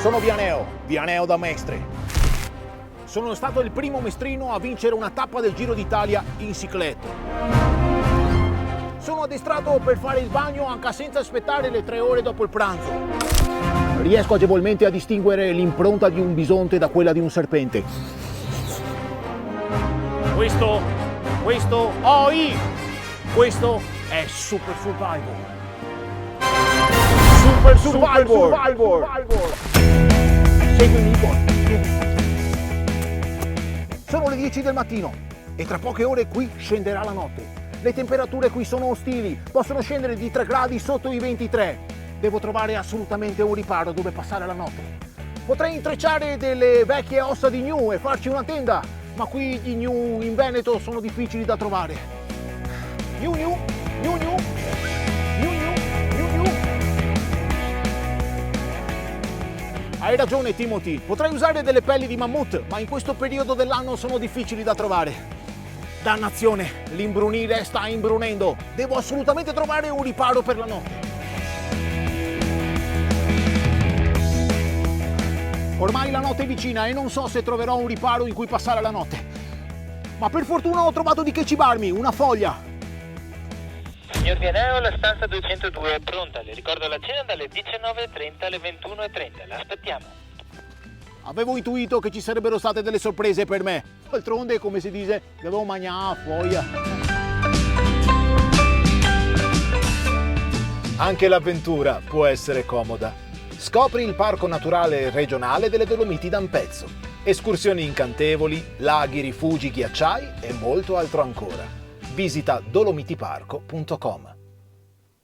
Sono Vianeo da Mestre. Sono stato il primo mestrino a vincere una tappa del Giro d'Italia in cicletta. Sono addestrato per fare il bagno anche senza aspettare le 3 ore dopo il pranzo. Riesco agevolmente a distinguere l'impronta di un bisonte da quella di un serpente. Questo è Super Survivor. Super Survivor. Seguimi un po'. Sono le 10 del mattino e tra poche ore qui scenderà la notte. Le temperature qui sono ostili, possono scendere di 3 gradi sotto i 23. Devo trovare assolutamente un riparo dove passare la notte. Potrei intrecciare delle vecchie ossa di gnu e farci una tenda, ma qui i gnu in Veneto sono difficili da trovare. Gnu. Hai ragione Timothy, potrei usare delle pelli di mammut, ma in questo periodo dell'anno sono difficili da trovare. Dannazione, l'imbrunire sta imbrunendo. Devo assolutamente trovare un riparo per la notte. Ormai la notte è vicina e non so se troverò un riparo in cui passare la notte. Ma per fortuna ho trovato di che cibarmi, una foglia. Signor Vianeo, la stanza 202 è pronta. Le ricordo la cena dalle 19:30 alle 21:30. L'aspettiamo. Avevo intuito che ci sarebbero state delle sorprese per me. D'altronde, come si dice, devo mangiare a foglia. Anche l'avventura può essere comoda. Scopri il Parco Naturale Regionale delle Dolomiti d'Ampezzo. Escursioni incantevoli, laghi, rifugi, ghiacciai e molto altro ancora. Visita dolomitiparco.com.